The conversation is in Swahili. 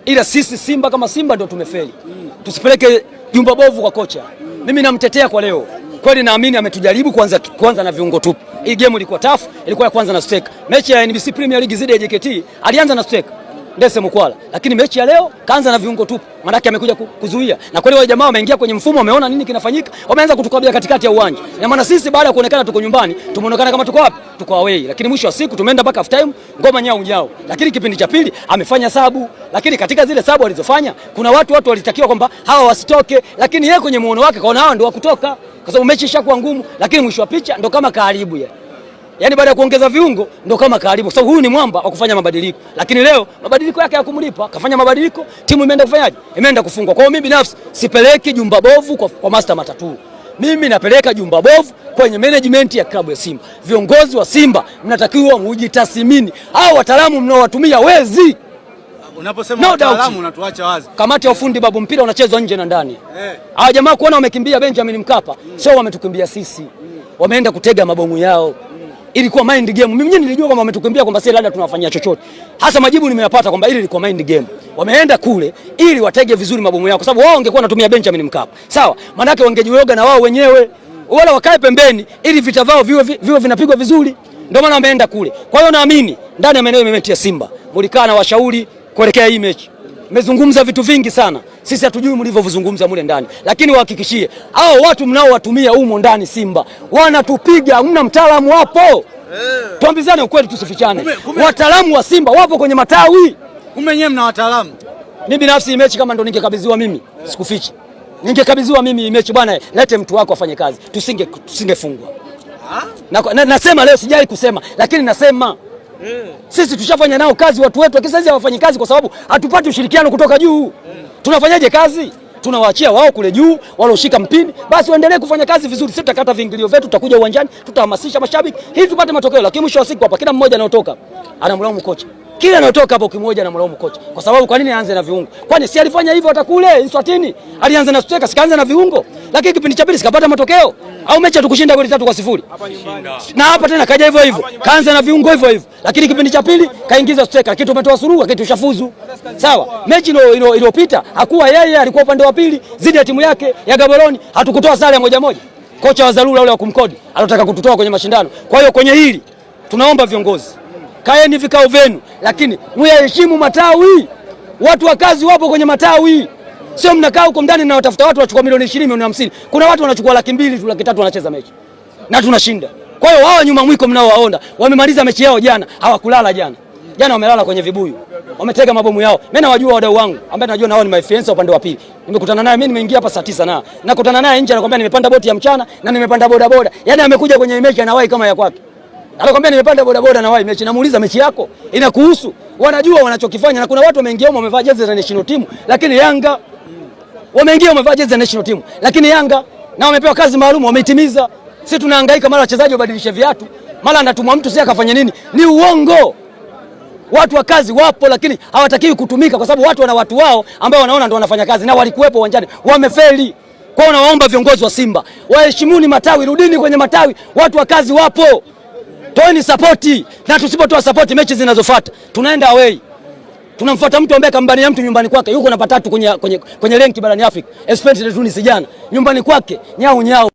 ila sisi Simba kama Simba ndio tumefeli. Tusipeleke jumba bovu kwa kocha. Mimi namtetea kwa leo. Kweli naamini ametujaribu kwanza na viungo tupu. Hii game ilikuwa tough, ilikuwa ya kwanza na striker. Mechi ya NBC Premier League zidi ya JKT alianza na striker Ndese Mukwala, lakini mechi ya leo kaanza na viungo tupu. Maana yake amekuja kuzuia. Na kweli wale jamaa wameingia kwenye mfumo, wameona nini kinafanyika, wameanza kutukabia katikati ya uwanja. Na maana sisi baada ya kuonekana tuko nyumbani, tumeonekana kama tuko wapi? Tuko away. Lakini mwisho wa siku tumeenda mpaka half time, ngoma nyao. Lakini kipindi cha pili amefanya sabu, lakini katika zile sabu alizofanya kuna watu walitakiwa kwamba hawa wasitoke, lakini yeye kwenye muono wake kaona hawa ndio wa kutoka. Kwa sababu mechi ishakuwa ngumu, lakini mwisho wa picha ndo kama karibu ya. Yaani baada ya kuongeza viungo ndo kama karibu. Kwa sababu huyu ni mwamba wa kufanya mabadiliko. Lakini leo mabadiliko yake hayakumlipa, kafanya mabadiliko, timu imeenda kufanyaje? Imeenda kufungwa. Kwa hiyo mimi binafsi sipeleki jumba bovu kwa Master Matatu. Mimi napeleka jumba bovu kwenye management ya klabu ya Simba. Viongozi wa Simba mnatakiwa mujitathmini. Hao wataalamu mnaowatumia wezi. Unaposema wataalamu unatuacha wazi. Kamati ya ufundi babu, mpira unachezwa nje na ndani. Hawa jamaa kuona wamekimbia Benjamin Mkapa, sio wametukimbia sisi. Wameenda kutega mabomu yao. Ilikuwa mind game. Mimi mwenyewe nilijua kwamba wametukimbia kwamba sisi labda tunawafanyia chochote. Hasa majibu nimeyapata kwamba ile ilikuwa mind game. Wameenda kule ili watege vizuri mabomu yao, kwa sababu wao wangekuwa wanatumia Benjamin Mkapa. Sawa? Maana yake wangejiroga na wao wenyewe. Wala wakae pembeni ili vita vao viwe vinapigwa vizuri. Ndio maana wameenda kule. Kwa hiyo naamini ndani ya maeneo ya Simba mulikaa na washauri kuelekea hii mechi. Mmezungumza vitu vingi sana. Sisi hatujui mlivyozungumza mule ndani. Lakini wahakikishie hao watu mnaowatumia humo ndani Simba wanatupiga, hamna mtaalamu hapo. Tuambizane ukweli, tusifichane. Wataalamu wa Simba wapo kwenye matawi. Kumbe nyewe mna wataalamu. Mimi binafsi mechi kama ndo ningekabidhiwa mimi, sikufichi. Ningekabidhiwa mimi mechi, bwana lete mtu wako afanye kazi. Tusingefungwa. Nasema leo, sijai kusema, lakini nasema sisi tushafanya nao kazi watu wetu, lakini sasa hawafanyi kazi kwa sababu hatupati ushirikiano kutoka juu. Tunafanyaje kazi? Tunawaachia wao kule juu waloshika mpini, basi waendelee kufanya kazi vizuri. Sisi tutakata viingilio vyetu, tutakuja uwanjani, tutahamasisha mashabiki ili tupate matokeo. Lakini mwisho wa siku hapa kila mmoja anaotoka anamlaumu kocha. Kila anaotoka hapo kimoja anamlaumu kocha. Kwa sababu kwa nini aanze na viungo? Kwani si alifanya hivyo hata kule Iswatini? Alianza na striker, sikaanza na viungo. Lakini kipindi cha pili sikapata matokeo. Au mechi tukushinda goli 3-0. Hapa nyumbani. Na hapa tena kaja hivyo hivyo. Kaanza na viungo hivyo hivyo. Lakini kipindi cha pili kaingiza striker, kitu umetoa suluhu, kitu ushafuzu. Sawa. Mechi iliyopita hakuwa yeye, alikuwa upande wa pili zidi ya timu yake ya Gaborone, hatukutoa sare ya 1-1. Kocha wa dharura ule wa kumkodi anataka kututoa kwenye mashindano. Kwa hiyo kwenye hili tunaomba viongozi, kaeni vikao vyenu, lakini muyaheshimu matawi. Watu wa kazi wapo kwenye matawi. Sio mnakaa huko ndani na watafuta watu wachukua milioni 20, milioni 50. Kuna watu wanachukua 200,000 tu, 300,000 wanacheza mechi. Na tunashinda. Kwa hiyo wao nyuma mwiko mnaowaona, wamemaliza mechi yao jana, hawakulala jana. Jana wamelala kwenye vibuyu. Wametega mabomu yao. Mimi nawajua wadau wangu, ambaye najua na wao ni my friends upande wa pili. Nimekutana naye, mimi nimeingia hapa saa 9 na nakutana naye nje, anakuambia nimepanda boti ya mchana na nimepanda bodaboda. Yaani amekuja kwenye mechi anawahi kama ya kwake. Anakuambia nimepanda bodaboda na wahi mechi. Namuuliza mechi yako inakuhusu? Wanajua wanachokifanya, na kuna watu wameingia huko wamevaa jezi za national team, lakini Yanga wameingia wamevaa jezi za national team, lakini Yanga na wamepewa kazi maalum, wameitimiza. Sisi tunahangaika mara wachezaji wabadilishe viatu, mara anatumwa mtu sasa akafanya nini? Ni uongo. Watu wa kazi wapo, lakini hawatakiwi kutumika kwa sababu watu wana watu wao ambao wanaona ndio wanafanya kazi, na walikuwepo uwanjani wamefeli. Kwa hiyo nawaomba viongozi wa Simba waheshimuni matawi, rudini kwenye matawi, watu wa kazi wapo. Toeni sapoti, na tusipotoa sapoti mechi zinazofuata tunaenda away. Tunamfuata mtu ambaye kambania mtu nyumbani kwake, yuko na patatu kwenye renki barani Afrika. Especially Tunis jana. Nyumbani kwake, nyao.